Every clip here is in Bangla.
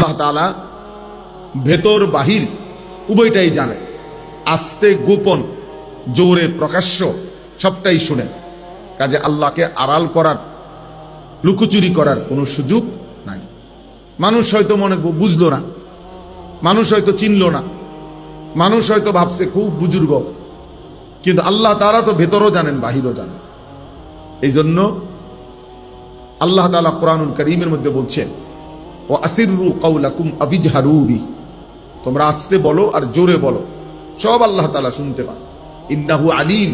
আল্লাহ তাআলা ভেতর বাহির উভয়টাই জানেন, আস্তে গোপন, জোরে প্রকাশ্য সবটাই শুনেন। কাজে আল্লাহকে আড়াল করার, লুকোচুরি করার কোনো সুযোগ নাই। মানুষ হয়তো মনে বুঝলো না, মানুষ হয়তো চিনল না, মানুষ হয়তো ভাবছে খুব বুজুর্গ, কিন্তু আল্লাহ তাআলা তো ভেতরও জানেন বাহিরও জানেন। এই জন্য আল্লাহ তাআলা কোরআনুল কারীমের মধ্যে বলছেন, ও আসিররু কাওলাকুম আবিজহারু বি, তোমরা আস্তে বলো আর জোরে বলো, সব আল্লাহ তাআলা শুনতে পান। ইন্নাহু আলিম,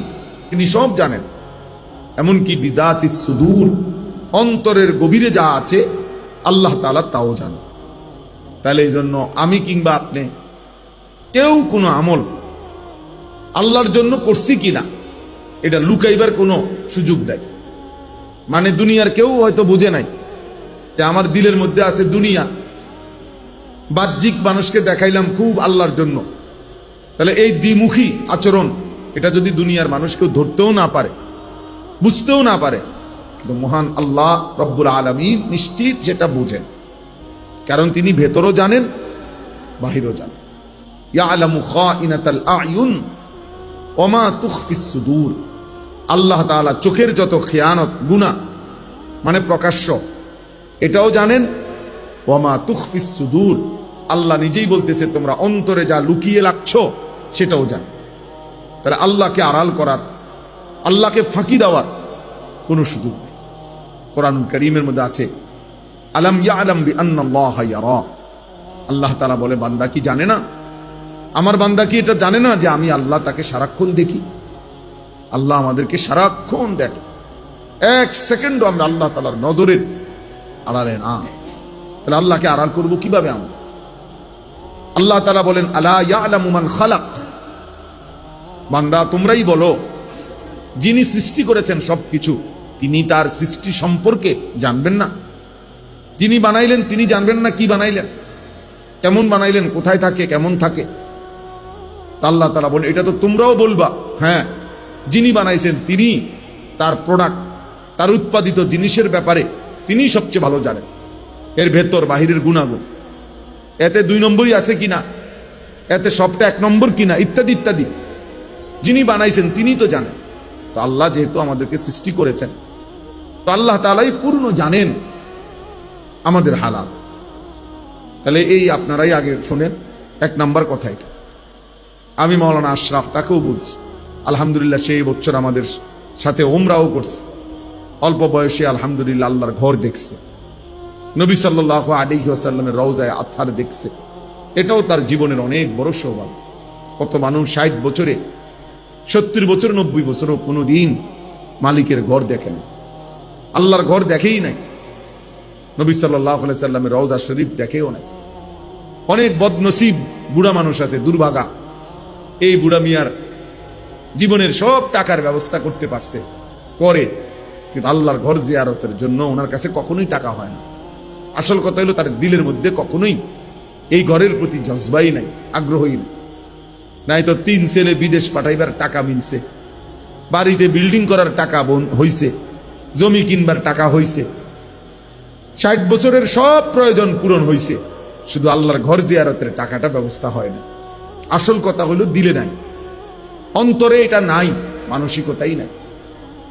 তিনি সব জানেন। এমনকি বিদাতিস সুদূর, অন্তরের গভীরে যা আছে আল্লাহ তাআলা তাও জানেন। তাহলে এই জন্য আমি কিংবা আপনি কেউ কোনো আমল আল্লাহর জন্য করছি কিনা এটা লুকাইবার কোনো সুযোগ নাই। মানে দুনিয়ার কেউ হয়তো বুঝে নাই যে আমার দিলের মধ্যে আছে দুনিয়া, বাহ্যিক মানুষকে দেখাইলাম খুব আল্লাহর জন্য। তাহলে এই দ্বিমুখী আচরণ এটা যদি দুনিয়ার মানুষ কেউ ধরতেও না পারে, বুঝতেও না পারে, কিন্তু মহান আল্লাহ রব্বুল আলামিন নিশ্চিত সেটা বুঝেন, কারণ তিনি ভেতরও জানেন বাহিরও জানেন। ইয়ালামু খাইনাতাল আয়ুন ওয়া মা তুখফিস সুদূর, আল্লাহ তাআলা চোখের যত খেয়ানত গুনাহ মানে প্রকাশ্য এটাও জানেন। ওয়া মা তুখফিস সুদূর, আল্লাহ নিজেই বলতেছে তোমরা অন্তরে যা লুকিয়ে রাখছো সেটাও জানেন। তাহলে আল্লাহকে আড়াল করার, আল্লাহকে ফাঁকি দেওয়ার কোনো সুযোগ নেই। কোরআনুল কারীমের মধ্যে আছে, আলাম ইয়ালাম বিআন্নাল্লাহা ইয়ারা, আল্লাহ তাআলা বলে বান্দা কি জানে না, আমার বান্দা কি এটা জানে না যে আমি আল্লাহ তাকে সারাক্ষণ দেখি। আল্লাহ আমাদেরকে সারাক্ষণ দেখে, এক সেকেন্ডও আমরা আল্লাহ তাআলার নজরের আড়ালে না। তাহলে আল্লাহকে আড়াল করব কিভাবে আমরা? আল্লাহ তাআলা বলেন, আলা ইয়ালামু মান খালাক, বান্দা তোমরাই বলো যিনি সৃষ্টি করেছেন সবকিছু তিনি তার সৃষ্টি সম্পর্কে জানবেন না? যিনি বানাইলেন তিনি জানবেন না কি বানাইলেন, কেমন বানাইলেন, কোথায় থাকে, কেমন থাকে? আল্লাহ তাআলা বলেন এটা তো তোমরাও বলবা, হ্যাঁ যিনি বানাইছেন তিনি তার প্রোডাক্ট, তার উৎপাদিত জিনিসের ব্যাপারে তিনি সবচেয়ে ভালো জানেন, এর ভেতর বাহিরের গুণাগুণ, এতে 2 নম্বরই আছে কিনা, এতে সবটা 1 নম্বর কিনা, ইত্যাদি ইত্যাদি। যিনি বানাইছেন তিনি তো জানেন। তো আল্লাহ যেহেতু আমাদেরকে সৃষ্টি করেছেন, তো আল্লাহ তাআলাই পূর্ণ জানেন আমাদের হালাত। তাহলে এই আপনারাই আগে শোনেন 1 নম্বর কথা এটা। আমি মাওলানা আশরাফ তাকেও বলছি, আলহামদুলিল্লাহ সেই বছর আমাদের সাথে ওমরাও করছে, অল্প বয়সে আলহামদুলিল্লাহ আল্লাহর ঘর দেখছে, নবী সাল্লাল্লাহু আলাইহি ওয়াসাল্লামের রওজায়ে আতহার দেখছে, এটাও তার জীবনের অনেক বড় সৌভাগ্য। কত মানুষ 60 বছরে, 70 বছর, 90 বছরও কোনোদিন মালিকের ঘর দেখে না, আল্লাহর ঘর দেখেই নাই, নবী সাল্লাল্লাহু আলাইহি ওয়াসাল্লামের রওজা শরীফ দেখেও নাই। অনেক বদনসিব বুড়া মানুষ আছে, দুর্ভাগা, এই বুড়া মিয়ার জীবনের সব টাকার ব্যবস্থা করতে পারছে, করে, কিন্তু আল্লাহর ঘর জিয়ারতের জন্য ওনার কাছে কখনোই টাকা হয় না। আসল কথা হলো তার দিলের মধ্যে কখনোই এই ঘরের প্রতি জজবাই নাই, আগ্রহই নাই। নাই তো 3 ছেলে বিদেশ পাঠাইবার টাকা মিলছে, বাড়িতে বিল্ডিং করার টাকা হইছে, জমি কিনবার টাকা হইছে, 60 বছরের সব প্রয়োজন পূরণ হইছে, শুধু আল্লাহর ঘর জিয়ারতের টাকাটা ব্যবস্থা হয় না। আসল কথা হলো দিলে নাই, অন্তরে এটা নাই, মানসিকতাই নাই।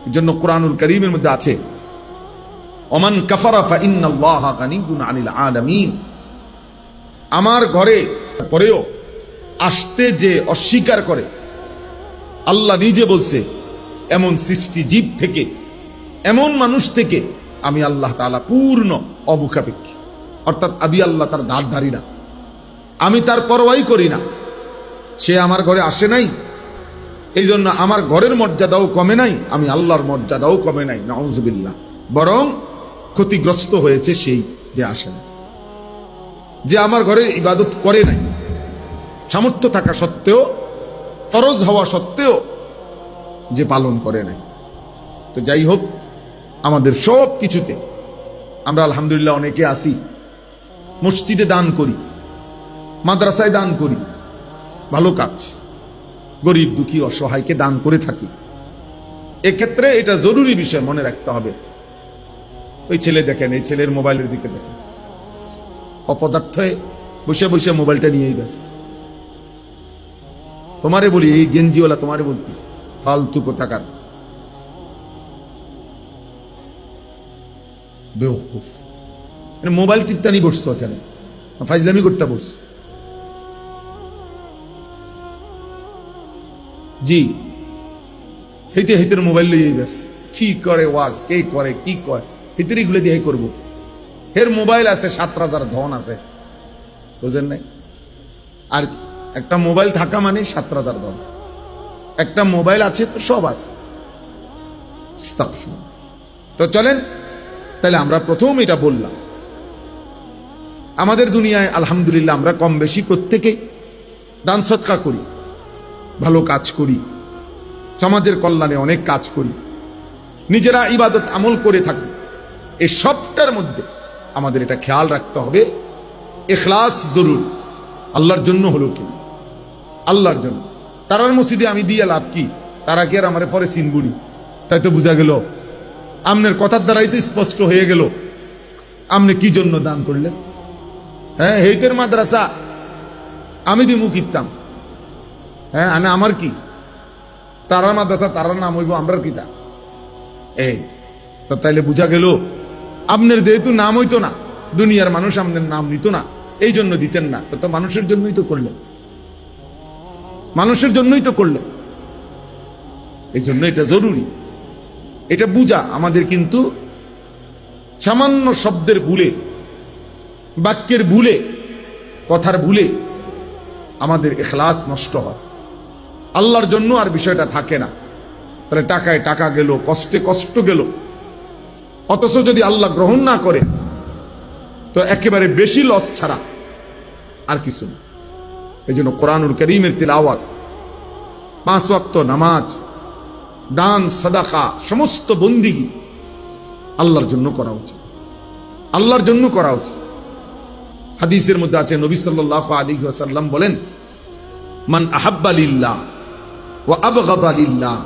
এই জন্য কোরআনুল কারীমের মধ্যে আছে, ওমান কাফারা ফা ইন্নাল্লাহা গানিয়্যুন আনিল আলামিন, আমার ঘরে পরেও আসতে যে অস্বীকার করে, আল্লাহ নিজে বলছে এমন সৃষ্টি জীব থেকে, এমন মানুষ থেকে আমি আল্লাহ তাআলা পূর্ণ অমুখাপেক্ষী। অর্থাৎ আমি আল্লাহ তার ধার ধারি না, আমি তার পরোয়াই করি না। সে আমার ঘরে আসে নাই, এই জন্য আমার ঘরের মর্যাদাও কমে নাই, আমি আল্লাহর মর্যাদাও কমে নাই, নাউযুবিল্লাহ। বরং ক্ষতিগ্রস্ত হয়েছে সেই যে আসে না, যে আমার ঘরে ইবাদত করে নাই, সামর্থ্য থাকা সত্ত্বেও, ফরজ হওয়া সত্ত্বেও যে পালন করে নাই। তো যাই হোক, আমাদের সব কিছুতে আমরা আলহামদুলিল্লাহ অনেকে আসি, মসজিদে দান করি, মাদ্রাসায় দান করি, ভালো কাজ, গরিব দুঃখী অসহায়কে দান করে থাকি। এক্ষেত্রে এটা জরুরি বিষয় মনে রাখতে হবে। ওই ছেলে দেখেন, এই ছেলের মোবাইলের দিকে দেখেন, অপদার্থ হয়ে বসে বসে মোবাইলটা নিয়েই ব্যস্ত। তোমারে বলি, এই গেঞ্জিওয়ালা তোমারে বলতেছি, ফালতু কোথাকার বেওকুফ। মোবাইল টিপতানি বসছো কেন? ফাইজলামি করতে বসছো? জি, হেতে হেতের মোবাইল লইয়ে ব্যস্ত। কি করে ওয়াজ, কে করে, কি করে, হেতের এগুলো দিয়ে করবো। হের মোবাইল আছে 7,000 ধন আছে, বুঝেন নাই? আর একটা মোবাইল থাকা মানে 7,000 ধন। একটা মোবাইল আছে তো সব আছে। তো চলেন তাহলে আমরা প্রথম এটা বললাম, আমাদের দুনিয়ায় আলহামদুলিল্লাহ আমরা কম বেশি প্রত্যেকেই দান সদকা করি, ভালো কাজ করি, সমাজের কল্যাণে অনেক কাজ করি, নিজেরা ইবাদত আমল করে থাকি। এই সবটার মধ্যে আমাদের এটা খেয়াল রাখতে হবে, ইখলাস জরুর। আল্লাহর জন্য হলো কি? আল্লাহর জন্য। তারার মসজিদে আমি দিয়ে লাভ কি? তারা কি আর আমার পরে চিনবুনি? তাই তো বোঝা গেল, আমনের কথার দ্বারাই তো স্পষ্ট হয়ে গেল আপনি কি জন্য দান করলেন। হ্যাঁ, হেইতের মাদ্রাসা আমি দিমু কিতাম, হ্যাঁ, আমার কি? তারার মাদ্রাসা তারার নাম হইব, আমরার কিতা? এই তো তাইলে বুঝা গেল আপনার যেহেতু নাম হইতো না, দুনিয়ার মানুষ আপনার নাম নিত না, এই জন্য দিতেন না। তো মানুষের জন্যই তো করলেন, মানুষের জন্যই তো করলেন। এই জন্য এটা জরুরি, এটা বুঝা আমাদের। কিন্তু সামান্য শব্দের ভুলে, বাক্যের ভুলে, কথার ভুলে আমাদের ইখলাস নষ্ট হয়, আল্লাহর জন্য আর বিষয়টা থাকে না। তাহলে টাকায় টাকা গেল, কষ্টে কষ্ট গেল, অথচ যদি আল্লাহ গ্রহণ না করে তো একেবারে বেশি লস ছাড়া আর কিছু না। এই জন্য কোরআনুল কারীমের তিলাওয়াত, 5 ওয়াক্ত নামাজ, দান সাদাকা, সমস্ত বন্দিগি আল্লাহর জন্য করা উচিত, আল্লাহর জন্য করা উচিত। হাদিসের মধ্যে আছে, নবী সাল্লাল্লাহু আলাইহি ওয়াসাল্লাম বলেন, মান আহাব্বা লিল্লাহ ওয়া আবগাদা লিল্লাহ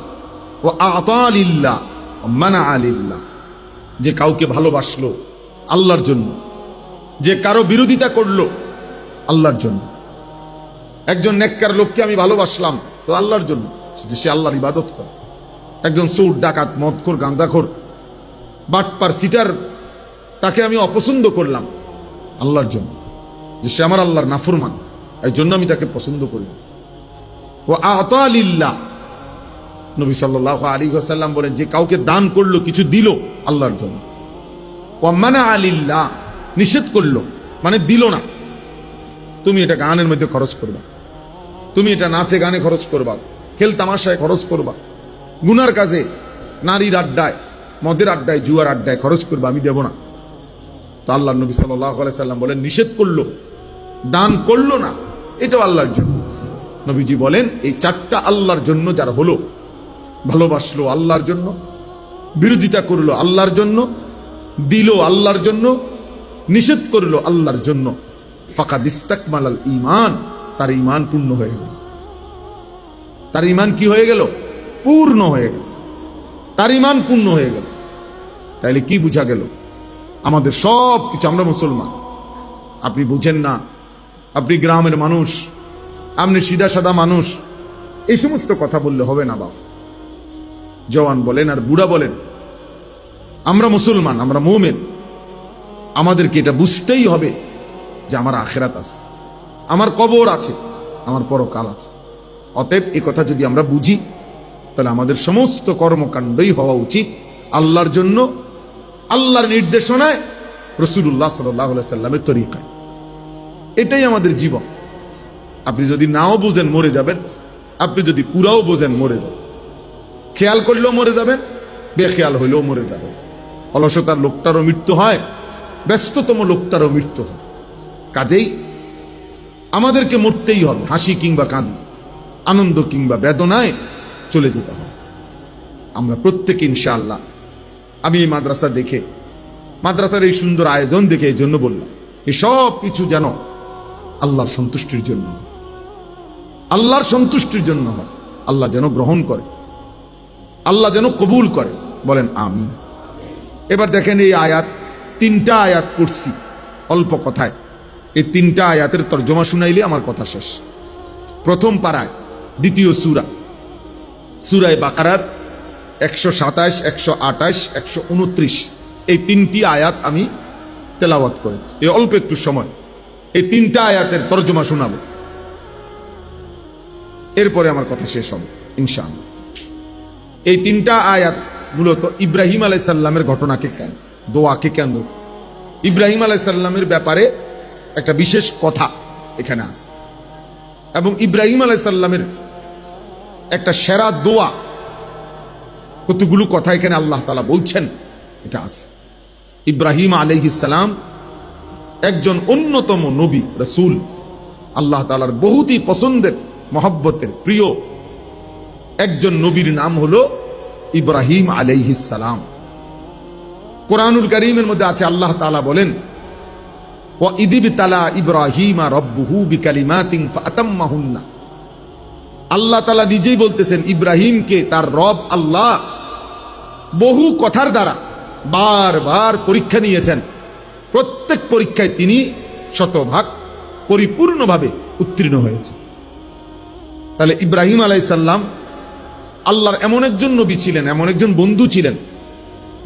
ওয়া আ'তা লিল্লাহ ওয়া মানা'a লিল্লাহ। যে কাউকে ভালোবাসলো আল্লাহর জন্য, যে কারো বিরোধিতা করলো আল্লাহর জন্য। একজন নেককার লোককে আমি ভালোবাসলাম তো আল্লাহর জন্য, সে আল্লাহর ইবাদত করে। একজন চোর, ডাকাত, মদখোর, গাঁজাখোর, বাটপার, সিটার, তাকে আমি অপছন্দ করলাম আল্লাহর জন্য, যে সে আমার আল্লাহর নাফরমান, এই জন্য আমি তাকে পছন্দ করি। ও আ'তা লিল্লাহ, নবী সাল্লাল্লাহু আলাইহি ওয়াসাল্লাম বলেন, যে কাউকে দান করলো, কিছু দিল আল্লাহর জন্য। ওয়া মানা'a লিল্লাহ, নিষেধ করলো মানে দিল না। তুমি এটা গানের মধ্যে খরচ করবা, তুমি এটা নাচে গানে খরচ করবা, খেল তামাশায় খরচ করবা, গুনার কাজে, নারীর আড্ডায়, মদের আড্ডায়, জুয়ার আড্ডায় খরচ করবা, আমি দেব না। তো আল্লাহ নবী সাল্লাল্লাহু আলাইহি সাল্লাম বলেন, নিষেধ করলো, দান করলো না, এটাও আল্লাহর জন্য। নবীজি বলেন, এই 4টা আল্লাহর জন্য যার হলো, ভালোবাসলো আল্লাহর জন্য, বিরোধিতা করলো আল্লাহর জন্য, দিল আল্লাহর জন্য, নিষেধ করলো আল্লাহর জন্য, ফাকাদ ইস্তাকমালাল ঈমান, তার ঈমান পূর্ণ হয়ে গেল। তার ঈমান কি হয়ে গেল? পূর্ণ হয়ে গেল, তার ঈমান পূর্ণ হয়ে গেল। তাইলে কি বুঝা গেল? আমাদের সব কিছু, আমরা মুসলমান, আপনি বুঝেন না, আপনি গ্রামের মানুষ, আপনি সিধা সাদা মানুষ, এই সমস্ত কথা বললে হবে না। বাপ জওয়ান বলেন আর বুড়া বলেন, আমরা মুসলমান, আমরা মুমিন, আমাদেরকে এটা বুঝতেই হবে যে আমার আখিরাত আছে, আমার কবর আছে, আমার পরকাল আছে। অতএব এই কথা যদি আমরা বুঝি, তাহলে আমাদের সমস্ত কর্মকাণ্ডই হওয়া উচিত আল্লাহর জন্য, আল্লাহর নির্দেশনায়, রাসূলুল্লাহ সাল্লাল্লাহু আলাইহি সাল্লামের তরিকায়। এটাই আমাদের জীবন। আপনি যদি নাও বুঝেন মরে যাবেন, আপনি যদি পুরাও বোঝেন মরে যাবেন। খেয়াল করলেও মরে যাবেন, বেখেয়াল হইলেও মরে যাবেন। অলসতার লোকটারও মৃত্যু হয়, ব্যস্ততম লোকটারও মৃত্যু হয়। কাজেই আমাদেরকে মরতেই হবে, হাসি কিংবা কাঁদি, আনন্দ কিংবা বেদনায় চলে যেতে হবে। আমরা প্রত্যেকে ইনশাআল্লাহ, আমি এই মাদ্রাসা দেখে, মাদ্রাসার এই সুন্দর আয়োজন দেখে এই জন্য বললাম, এই সব কিছু যেন আল্লাহর সন্তুষ্টির জন্য, আল্লাহর সন্তুষ্টির জন্য হয়। আল্লাহ যেন গ্রহণ করে, আল্লাহ যেন কবুল করে, বলেন আমিন। এবার দেখেন এই আয়াত, 3টা আয়াত পড়ছি অল্প কথায়, এই তিনটা আয়াতের তর্জমা শুনাইলে আমার কথা শেষ। প্রথম পারায় দ্বিতীয় সূরা, সূরা বাকারার 127, 128, 129 এই তিনটি আয়াত আমি তেলাওয়াত করেছি। এই অল্প একটু সময় এই তিনটা আয়াতের তর্জমা শোনাবো, এরপরে আমার কথা শেষ হবে ইনশাআল্লাহ। এই তিনটা আয়াত মূলত ইব্রাহিম আলাইহিস সালামের ঘটনাকে কেন, দোয়াকে কেন, ইব্রাহিম আলাইহিস সালামের ব্যাপারে একটা বিশেষ কথা এখানে আছে, এবং ইব্রাহিম আলাইহিস সালামের একটা সেরা দোয়া, কতগুলো কথা এখানে আল্লাহ তাআলা বলছেন এটা আছে। ইব্রাহিম আলাইহিস সালাম একজন অন্যতম নবী রাসূল, আল্লাহ তাআলার বহুতই পছন্দের মহব্বতের প্রিয় একজন নবীর নাম হলো ইব্রাহিম আলাইহিস সালাম। কোরআনুল কারীমের মধ্যে আছে, আল্লাহ তাআলা বলেন ওয়া ইযিবতালা ইব্রাহিমা রাব্বুহু বিকালিমাতিন ফাতাম্মাহুন্না। আল্লাহ তাআলা নিজেই বলতেছেন ইব্রাহিমকে তার রব আল্লাহ বহু কথার দ্বারা বারবার পরীক্ষা নিয়েছেন, প্রত্যেক পরীক্ষায় তিনি শতভাগ পরিপূর্ণভাবে উত্তীর্ণ হয়েছে। তাহলে ইব্রাহিম আলাইহিস সালাম আল্লাহর এমন একজন নবী ছিলেন, এমন একজন বন্ধু ছিলেন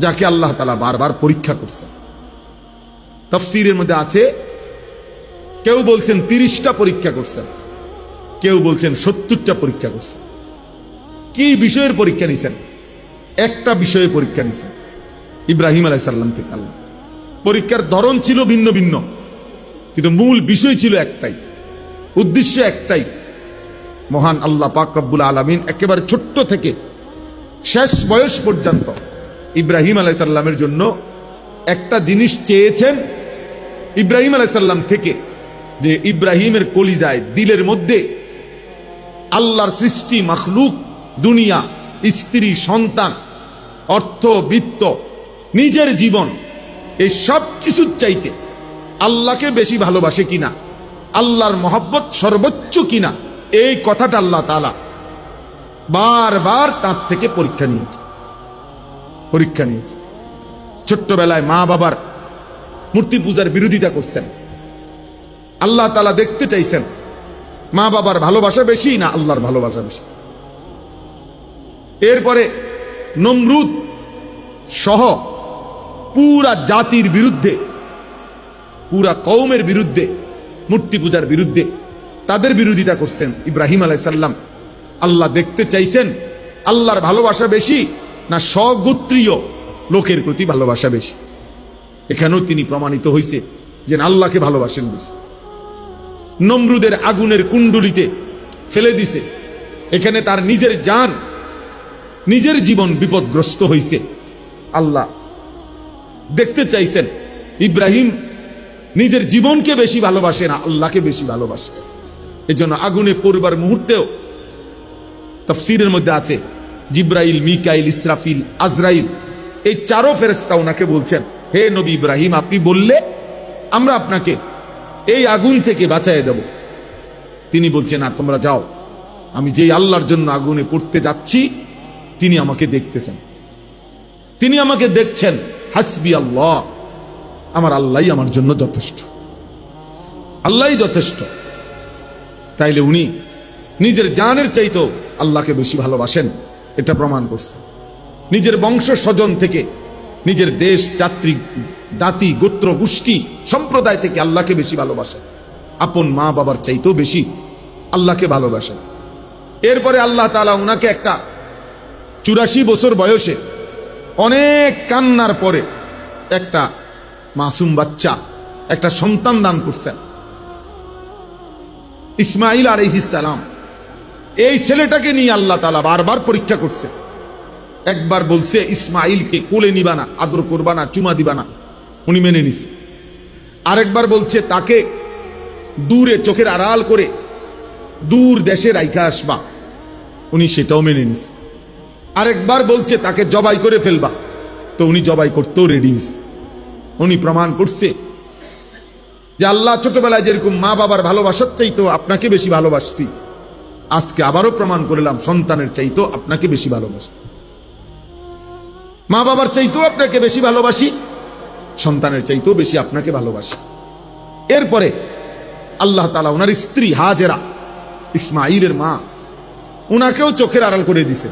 যাকে আল্লাহ তাআলা বারবার পরীক্ষা করছেন। তাফসীরের মধ্যে আছে, কেউ বলছেন 30টা পরীক্ষা করছেন, কেউ বলছেন 70টা পরীক্ষা করছেন। কি বিষয়ের পরীক্ষা নিছেন? একটা বিষয়ে পরীক্ষা নিছেন ইব্রাহিম আলাইহিস সালাম থেকে আল্লাহ। পরীক্ষার ধরন ছিল ভিন্ন ভিন্ন, কিন্তু মূল বিষয় ছিল একটাই, উদ্দেশ্য একটাই। মহান আল্লাহ পাক রব্বুল আলামিন একেবারে ছোট্ট থেকে শেষ বয়স পর্যন্ত ইব্রাহিম আলাইহিস সালামের জন্য একটা জিনিস চেয়েছেন ইব্রাহিম আলাইহিস সালাম থেকে, যে ইব্রাহিমের কলিজায় দিলের মধ্যে আল্লাহর সৃষ্টি মাখলুক, দুনিয়া, স্ত্রী, সন্তান, অর্থ, বিত্ত, নিজের জীবন, এই সব কিছুর চাইতে আল্লাহকে বেশি ভালোবাসে কিনা, আল্লাহর মহব্বত সর্বোচ্চ কিনা, এই কথাটা আল্লাহ তাআলা বারবার তার থেকে পরীক্ষা নিয়েছে। ছোট্টবেলায় মা বাবার মূর্তি পূজার বিরোধিতা করছেন, আল্লাহ তাআলা দেখতে চাইছেন মা বাবার ভালোবাসা বেশি না আল্লাহর ভালোবাসা বেশি। এরপরে নমরুদ সহ পুরা জাতির বিরুদ্ধে, পুরা কওমের বিরুদ্ধে, মূর্তি পূজার বিরুদ্ধে তাদের বিরোধিতা করছেন ইব্রাহিম আলাইহিস সালাম। আল্লাহ দেখতে চাইছেন আল্লাহর ভালোবাসা বেশি না স্বগোত্রীয় লোকের প্রতি ভালোবাসা বেশি। এখানেও তিনি প্রমাণিত হয়েছে যে আল্লাহকে ভালোবাসেন বেশি। নমরুদের আগুনের কুণ্ডলিতে ফেলে দিছে, এখানে তার নিজের জান, নিজের জীবন বিপদগ্রস্ত হয়েছে। আল্লাহ দেখতে চাইছেন ইব্রাহিম নিজের জীবনকে বেশি ভালোবাসে না আল্লাহকে বেশি ভালোবাসে। এজন্য আগুনে পড়বার মুহূর্তেও তাফসীরের মধ্যে আছে, জিব্রাইল, মিকাইল, ইসরাফিল, আজরাইল, এই চারো ফেরেশতা ওনাকে বলছেন, হে নবী ইব্রাহিম, আপনি বললে আমরা আপনাকে এই আগুন থেকে বাঁচায় দেব। তিনি বলছেন, না, তোমরা যাও, আমি যেই আল্লাহর জন্য আগুনে পড়তে যাচ্ছি তিনি আমাকে দেখতেছেন, তিনি আমাকে দেখছেন। হাসবি আল্লাহ, আমার আল্লাহই আমার জন্য যথেষ্ট, আল্লাহই যথেষ্ট। তাইলে উনি নিজের জানের চাইতেও আল্লাহকে বেশি ভালোবাসেন, এটা প্রমাণ করছে। নিজের বংশ স্বজন থেকে, নিজের দেশ, জাতি, গোত্র, গোষ্ঠী, সম্প্রদায় থেকে আল্লাহকে বেশি ভালোবাসেন, আপন মা বাবার চাইতেও বেশি আল্লাহকে ভালোবাসেন। এরপরে আল্লাহ তাআলা উনাকে একটা 84 বছর বয়সে অনেক কান্নার পরে একটা মাসুম বাচ্চা, একটা সন্তান দান করছেন, ইসমাঈল আলাইহিস সালাম। এই ছেলেটাকে নিয়ে আল্লাহ তাআলা বারবার পরীক্ষা করছে। একবার বলছে ইসমাঈলকে কোলে নিবা না, আদর করবা না, চুমা দিবা না, উনি মেনে নিছে। আরেকবার বলছে তাকে দূরে চোখের আড়াল করে দূর দেশে রাইখা আসবা, উনি সেটাও মেনে নিছে। আরেকবার বলছে তাকে জবাই করে ফেলবা, তো উনি জবাই করতেও রেডি হয়েছে। উনি প্রমাণ করছে যে আল্লাহ ছোটবেলায় যেরকম মা বাবার ভালোবাসার চাইতেও আপনাকে বেশি ভালোবাসছি, আজকে আবারও প্রমাণ করলাম সন্তানের চাইতেও আপনাকে বেশি ভালোবাসি, মা বাবার চাইতেও আপনাকে বেশি ভালোবাসি, সন্তানের চাইতেও বেশি আপনাকে ভালোবাসি। এরপরে আল্লাহ তাআলা ওনার স্ত্রী হাজেরা, ইসমাইলের মা, উনাকেও চোখের আড়াল করে দিছে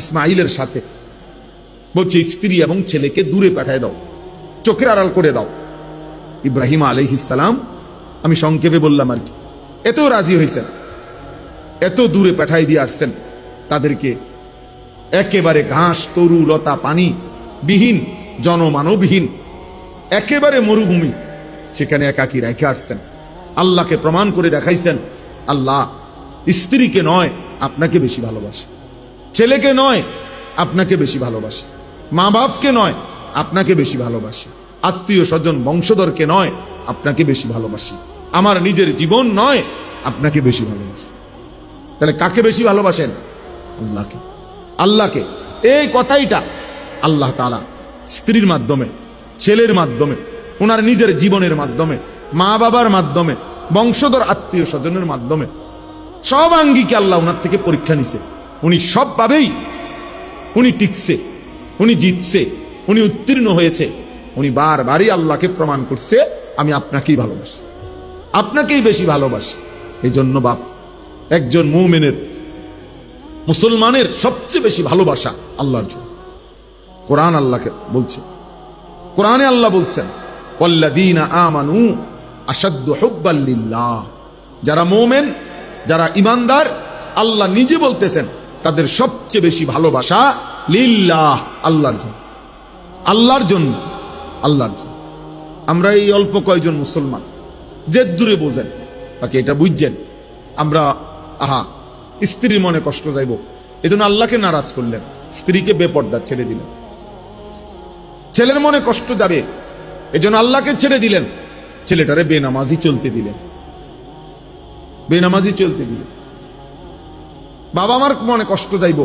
ইসমাইলের সাথে। বলছে স্ত্রী এবং ছেলেকে দূরে পাঠায় দাও, চোখের আড়াল করে দাও। ইব্রাহিম আলাইহিস সালাম, আমি সংক্ষেপে বললাম আর কি, এত রাজি হয়েছেন, এত দূরে পাঠাই দিয়ে আসছেন তাদেরকে, একেবারে ঘাস তরু লতা পানি বিহীন, জনমানবহীন একেবারে মরুভূমি, সেখানে একাকী রেখে আসছেন। আল্লাহকে প্রমাণ করে দেখাইছেন, আল্লাহ স্ত্রীকে নয় আপনাকে বেশি ভালোবাসে, ছেলেকে নয় আপনাকে বেশি ভালোবাসে, মা বাপকে নয় আপনাকে বেশি ভালোবাসে, আত্মীয় স্বজন বংশধরকে নয় আপনাকে বেশি ভালোবাসি, আমার নিজের জীবন নয় আপনাকে বেশি ভালোবাসি। তাহলে কাকে বেশি ভালোবাসেন? আল্লাহকে। আল্লাহকে। এই কথাইটা আল্লাহ তাআলা স্ত্রীর মাধ্যমে, ছেলের মাধ্যমে, ওনার নিজের জীবনের মাধ্যমে, মা বাবার মাধ্যমে, বংশধর আত্মীয় স্বজনের মাধ্যমে সব আঙ্গিকে আল্লাহ ওনার থেকে পরীক্ষা নিছে। উনি সবভাবেই উনি টিকছে, উনি জিতছে, উনি উত্তীর্ণ হয়েছে। উনি বারবারই আল্লাহকে প্রমাণ করছে, আমি আপনাকেই ভালোবাসি, আপনাকেই বেশি ভালোবাসি। এই জন্য বাপ, একজন মুমিনের, মুসলমানের সবচেয়ে বেশি ভালোবাসা আল্লাহর জন্য। কোরআন আল্লাহকে বলছে, কোরআনে আল্লাহ বলছেন, ওয়াল্লাযীনা আমানু আশাদ্দু হুব্বাল লিল্লাহ। যারা মুমিন, যারা ঈমানদার, আল্লাহ নিজে বলতেছেন তাদের সবচেয়ে বেশি ভালোবাসা লিল্লাহ, আল্লাহর জন্য, আল্লাহর জন্য, আল্লাহর জন্য। আমরা এই অল্প কয়জন মুসলমান যে দূরে বোঝেন, বাকি এটা বুঝছেন আমরা, আহা স্ত্রীর মনে কষ্ট যাইব, এজন্য আল্লাহকে নারাজ করলেন, স্ত্রীকে বেপর্দা ছেড়ে দিলেন। ছেলের মনে কষ্ট যাবে, এজন্য আল্লাহকে ছেড়ে দিলেন, ছেলেটারে বেনামাজি চলতে দিলেন, বেনামাজি চলতে দিলেন। বাবা আমার মনে কষ্ট যাইব,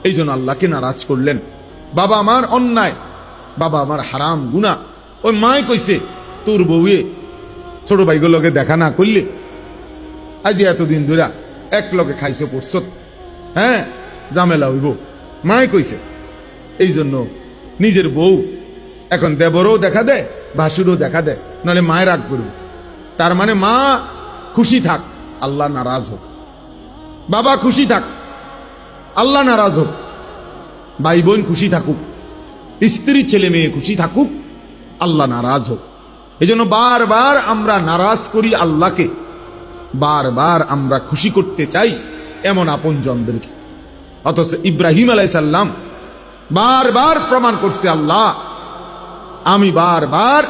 এই জন্য আল্লাহকে নারাজ করলেন। বাবা আমার অন্যায়, বাবা আমার হারাম গুনাহ, ওই মায় কইছে তোর বউয়ে ছোট ভাইগুলোকে দেখা না করলে আজ এতদিন ধরে এক লগে খাইছো পড়ছ, হ্যাঁ ঝামেলা হইব, মায় কইছে। এই জন্য নিজের বউ এখন দেবরও দেখা দেয়, ভাসুরও দেখা দেয়, নাহলে মায়ের রাগ করবে। তার মানে মা খুশি থাক, আল্লাহ নারাজ হোক, বাবা খুশি থাক, আল্লাহ নারাজ হোক, ভাই বোন খুশি থাকুক, স্ত্রী ছেলে মেয়ে খুশি থাকুক, আল্লাহ নারাজ হোক। এই জন্য বারবার আমরা নারাজ করি আল্লাহকে, বারবার আমরা খুশি করতে চাই এমন আপনজনদেরকে। অথচ ইব্রাহিম আলাইহিস সালাম বারবার প্রমাণ করছে, আল্লাহ আমি বারবার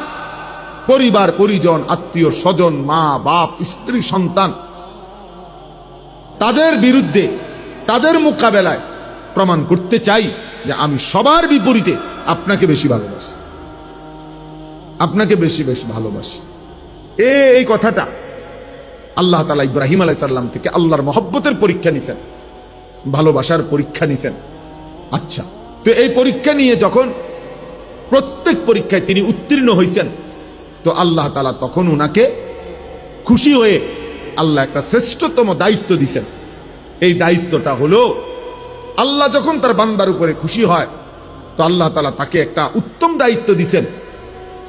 পরিবার পরিজন, আত্মীয় স্বজন, মা বাপ, স্ত্রী সন্তান, তাদের বিরুদ্ধে, তাদের মোকাবেলায় প্রমাণ করতে চাই যে আমি সবার বিপরীতে আপনাকে বেশি ভালোবাসি, আপনাকে বেশি বেশি ভালোবাসি। এই কথাটা আল্লাহ তাআলা ইব্রাহিম আলাইহিস সালাম থেকে আল্লাহর মহব্বতের পরীক্ষা নিছেন, ভালোবাসার পরীক্ষা নিছেন। আচ্ছা, তো এই পরীক্ষা নিয়ে যখন প্রত্যেক পরীক্ষায় তিনি উত্তীর্ণ হয়েছেন, তো আল্লাহ তাআলা তখন উনাকে খুশি হয়ে আল্লাহ একটা শ্রেষ্ঠতম দায়িত্ব দিছেন। এই দায়িত্বটা হলো, আল্লাহ যখন তার বান্দার উপরে খুশি হয়, তো আল্লাহ তাআলা তাকে একটা উত্তম দায়িত্ব দিছেন।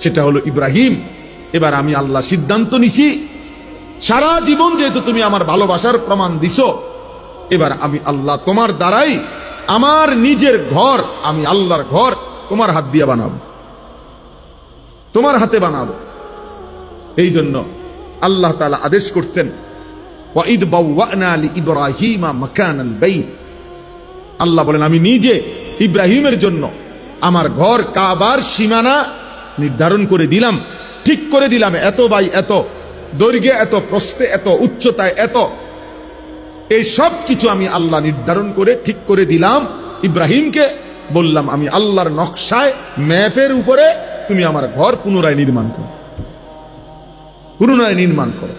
সেটা হলো, ইব্রাহিম এবার আমি আল্লাহ সিদ্ধান্ত নিছি, সারা জীবন যেহেতু তুমি আমার ভালোবাসার প্রমাণ দিছো, এবার আমি আল্লাহ তোমার দ্বারাই আমার নিজের ঘর, আমি আল্লাহর ঘর তোমার হাত দিয়ে বানাবো, তোমার হাতে বানাবো। এই জন্য আল্লাহ তাআলা আদেশ করছেন, ওয়াইদ বাওয়ানা লিইব্রাহিমা মাকানাল বাইত। আল্লাহ বলেন, আমি নিজে ইব্রাহিমের জন্য আমার ঘর কাবার সীমানা নির্ধারণ করে দিলাম, ঠিক করে দিলাম, এত বাই এত, দৈর্ঘ্যে এত, প্রস্থে এত, উচ্চতায় এত, এই সব কিছু আমি আল্লাহ নির্ধারণ করে ঠিক করে দিলাম। ইব্রাহিমকে বললাম, আমি আল্লাহর নকশায়, ম্যাপের উপরে তুমি আমার ঘর পুনরায় নির্মাণ করো, পুনরায় নির্মাণ করো।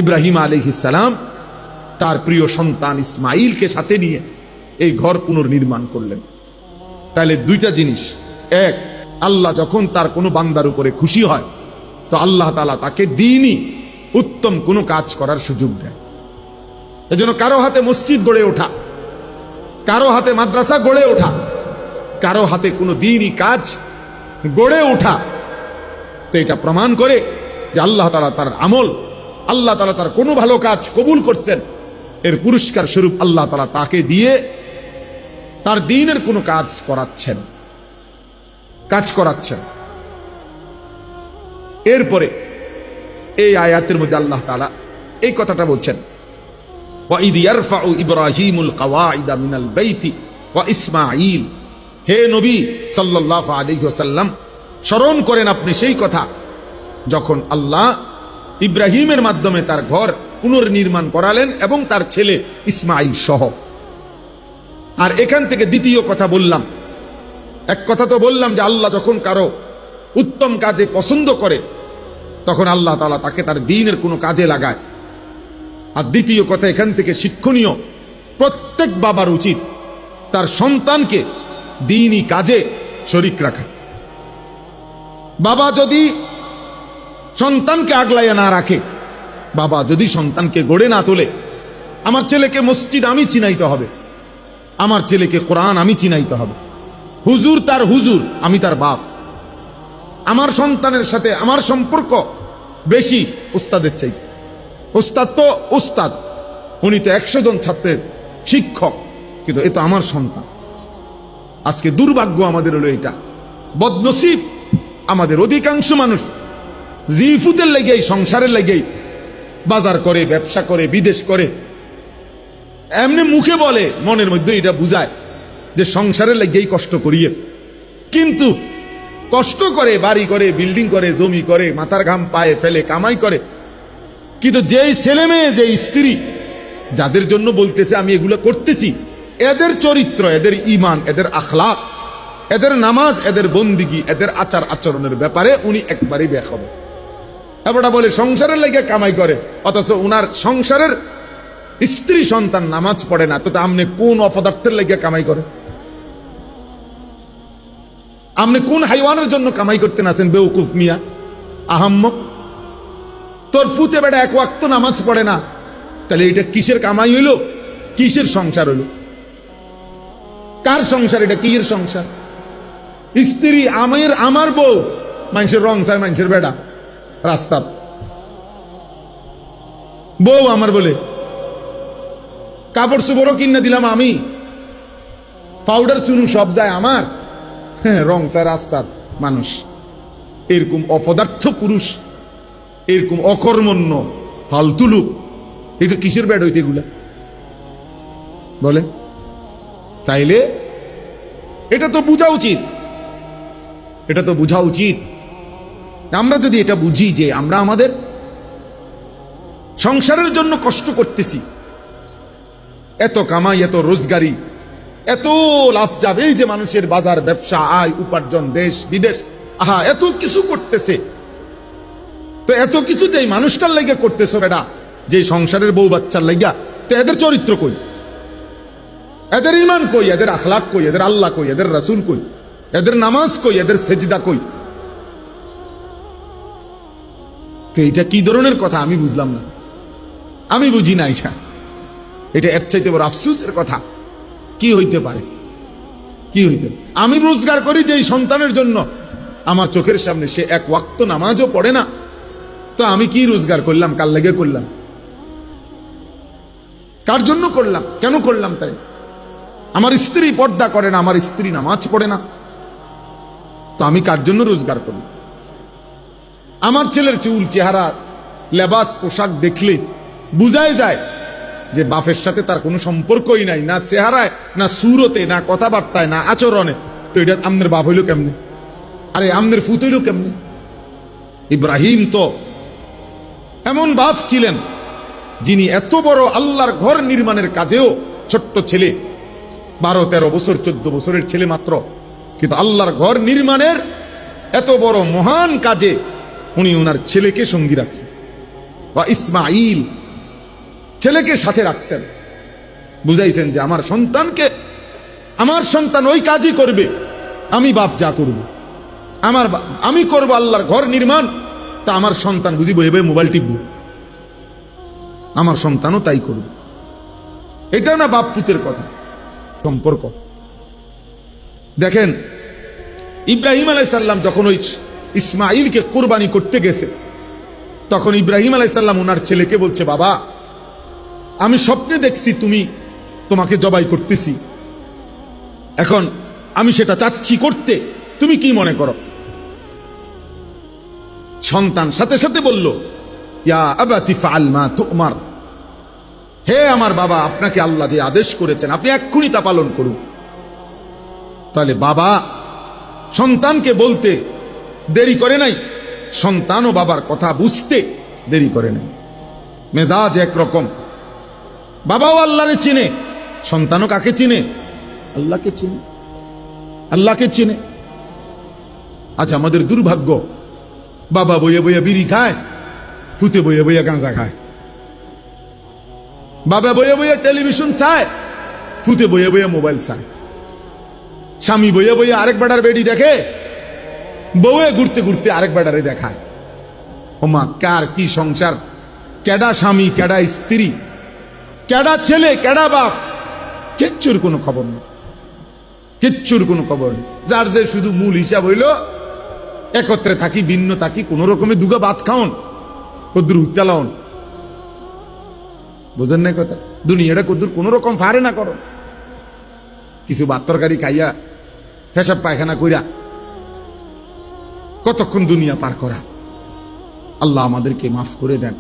ইব্রাহিম আলাইহিস সালাম তার প্রিয় সন্তান ইসমাইলকে সাথে নিয়ে এই ঘর পুনর্নির্মাণ করলেন। তাহলে দুইটা জিনিস, এক, আল্লাহ যখন তার কোনো বান্দার উপরে খুশি হয়, তো আল্লাহ তাআলা তাকে দ্বীনি উত্তম কোনো কাজ করার সুযোগ দেয়। এজন্য কারো হাতে মসজিদ গড়ে ওঠা, কারো হাতে মাদ্রাসা গড়ে ওঠা, কারো হাতে কোনো দ্বীনি কাজ গড়ে ওঠা, তো এটা প্রমাণ করে যে আল্লাহ তাআলা তার আমল, আল্লাহ তাআলা তার কোনো ভালো কাজ কবুল করছেন, এর পুরস্কার স্বরূপ আল্লাহ তাআলা তাকে দিয়ে তার দ্বীনের কোনো কাজ করাচ্ছেন। এরপরে এই আয়াতের মধ্যে আল্লাহ তাআলা এই কথাটা বলছেন, ওয়াইদ ইয়ারফাউ ইব্রাহিমুল কাওয়াইদা মিনাল বাইতি ওয়া ইসমাঈল। হে নবী সাল্লাল্লাহু আলাইহি ওয়াসাল্লাম, স্মরণ করেন আপনি সেই কথা যখন আল্লাহ ইব্রাহিমের মাধ্যমে তার ঘর পুনর্নির্মাণ করালেন এবং তার ছেলে ইসমাঈল সহ। আর এখান থেকে দ্বিতীয় কথা বললাম, এক কথা তো বললাম যে আল্লাহ যখন কারো উত্তম কাজে পছন্দ করে তখন আল্লাহ তাআলা তাকে তার দ্বীনের কোনো কাজে লাগায়। আর দ্বিতীয় কথা এখান থেকে শিক্ষণীয়, প্রত্যেক বাবার উচিত তার সন্তানকে দ্বীনি কাজে শরীক রাখা। বাবা যদি সন্তানকে আগলাইয়া না রাখে, বাবা যদি সন্তানকে গড়ে না তোলে, আমার ছেলেকে মসজিদ আমি চিনাইতে হবে, আমার ছেলেকে কোরআন আমি চিনাইতে হবে, হুজুর তার হুজুর, আমি তার বাপ, আমার সন্তানের সাথে আমার সম্পর্ক বেশি উস্তাদের চাইতে। উস্তাদ তো উস্তাদ, উনি তো 100 জন ছাত্রের শিক্ষক, কিন্তু এ তো আমার সন্তান। আজকে দুর্ভাগ্য আমাদের হলো এটা, বদনসিব আমাদের অধিকাংশ মানুষ জিফুতের লেগেই, সংসারের লেগেই বাজার করে, ব্যবসা করে, বিদেশ করে, এমনি মুখে বলে, মনের মধ্যে এটা বুঝায় যে সংসারের লেগেই কষ্ট করিয়ে, কিন্তু কষ্ট করে, বাড়ি করে, বিল্ডিং করে, জমি করে, মাথার ঘাম পায়ে ফেলে কামাই করে, কিন্তু যেই ছেলে মেয়ে, যেই স্ত্রী, যাদের জন্য বলতেছে আমি এগুলো করতেছি, এদের চরিত্র, এদের ঈমান, এদের আখলাক, এদের নামাজ, এদের বন্দিগি, এদের আচার আচরণের ব্যাপারে উনি একবারই বেখবর। এবারটা বলে সংসারের লেগে কামাই করে, অথচ উনার সংসারের স্ত্রী সন্তান নামাজ পড়ে না, তো আপনি কোন অপদার্থের লেগে কামাই করে? আপনি কোন হাইওয়ানের জন্য কামাই করতে আছেন? বেউকুফ মিয়া, আহাম্মক। তোর ফুতে বেড়া 1 ওয়াক্ত নামাজ পড়ে না, তাহলে এটা কিসের কামাই হইল? কিসের সংসার হইল? কার সংসার এটা? কিসের সংসার? স্ত্রী আমার বউ, মানুষের রং চায়, মানুষের বেড়া রাস্তা, বউ আমার বলে, কাপড় চোপড়ও কিনে দিলাম আমি, পাউডার চুনু সব যায় আমার, রং চায় রাস্তার মানুষ। এরকম অপদার্থ পুরুষ, এরকম অকর্মণ্য ফালতু লোক, এটা কিসের ব্যাড হইতে এগুলা বলে? তাইলে এটা তো বোঝা উচিত, এটা তো বোঝা উচিত। আমরা যদি এটা বুঝি যে আমরা আমাদের সংসারের জন্য কষ্ট করতেছি, এত কামাই, এত রোজগারি, এত লাভ যাবে, এই যে মানুষের বাজার, ব্যবসা, আয়, উপার্জন, দেশ বিদেশ, আহা এত কিছু করতেছে, তো এত কিছু যে মানুষটার লাগে করতেছো বেটা, যে সংসারের বউ বাচ্চার লাগিয়া, তো এদের চরিত্র কই? এদের ঈমান কই? এদের আখলাক কই? এদের আল্লাহ কই? এদের রাসূল কই? এদের নামাজ কই? এদের সেজদা কই? তো এটা কি ধরনের কথা আমি বুঝলাম না, আমি বুঝি না। এটা এর চাইতে বড় আফসোসের কথা কি হইতে পারে? কি হইতে? আমি রোজগার করি যে সন্তানের জন্য, আমার চোখের সামনে সে 1 ওয়াক্ত নামাজও পড়ে না, তো আমি কি রোজগার করলাম? কার লেগে করলাম? কার জন্য করলাম? কেন করলাম? তাই আমার স্ত্রী পর্দা করে না, আমার স্ত্রী নামাজ পড়ে না, তো আমি কার জন্য রোজগার করি? আমার ছেলের চুল, চেহারা, লেবাস, পোশাক দেখলে বুঝাই যায় যে বাপের সাথে তার কোনো সম্পর্কই নাই, না চেহারায়, না সুরতে, না কথাবার্তায়, না আচরণে। তো এটা আমনের বাপ হইল কেমনে? আরে আমনের ফুত হইল কেমনে? ইব্রাহিম তো এমন বাপ ছিলেন যিনি এত বড় আল্লাহর ঘর নির্মাণের কাজেও, ছোট্ট ছেলে, 12-13 বছর, 14 বছরের ছেলে মাত্র, কিন্তু আল্লাহর ঘর নির্মাণের এত বড় মহান কাজে উনি ওনার ছেলেকে সঙ্গী রাখছেন, বা ইসমাঈল ছেলেকে সাথে রাখছেন। বুঝাইছেন যে আমার সন্তানকে, আমার সন্তান ওই কাজই করবে, আমি বাপ যা করব, আমি করব আল্লাহর ঘর নির্মাণ, তা আমার সন্তান বুঝিব এভাবে মোবাইল টিপব, আমার সন্তানও তাই করবে। এটা না বাপ পুতের কথা, সম্পর্ক। দেখেন ইব্রাহিম আলাইহিস সালাম যখন ওই ইসমাঈলকে কুরবানি করতে গেছে, তখন ইব্রাহিম আলাইহিসসালাম ওনার ছেলেকে বলছে, বাবা আমি স্বপ্নে দেখছি তোমাকে জবাই করতেছি, এখন আমি সেটা চাচ্ছি করতে, তুমি কি মনে করো? সন্তান সাথে সাথে বলল, ইয়া আবাতি ফাআল মা তুমার, হে আমার বাবা, আপনাকে আল্লাহ যে আদেশ করেছেন আপনি এক্ষুনি তা পালন করুন। তাহলে বাবা সন্তানকে বলতে দেরি করে নাই, সন্তানও বাবার কথা বুঝতে দেরি করে নাই। মেজাজ একরকম, বাবাও আল্লাহরে চিনে, সন্তানও কাকে চিনে? আল্লাহকে চিনে, আল্লাহকে চিনে। আজ আমাদের দুর্ভাগ্য, বাবা বইয়া বইয়া বিড়ি খায়, ফুতে বইয়া বইয়া গাঁজা খায়, বাবা বইয়া বইয়া টেলিভিশন চায়, ফুতে বইয়া বইয়া মোবাইল চায়, স্বামী বইয়া বইয়া আরেক বেটার বেডি দেখে, বউয়ে ঘুরতে ঘুরতে আরেক বেটারে দেখায়। ওমা, কার কি সংসার, কেডা স্বামী, কেডা স্ত্রী, কেডা ছেলে, কেডা বাপ, কিচ্ছুর কোনো খবর নেই, কিচ্ছুর কোনো খবর নেই। যার যে শুধু মূল হিসাব হইল একত্রে থাকি, ভিন্ন থাকি, কোন রকমে দুগা ভাত খাওন, কদ্দুর উত্তালাওন। বুঝেন না কথা? দুনিয়াটা কদ্দুর কোন রকম ফারে না করো, কিছু ভাত তরকারি খাইয়া পেশাব পায়খানা কইরা কতক্ষণ দুনিয়া পার করা। আল্লাহ আমাদেরকে মাফ করে দেন।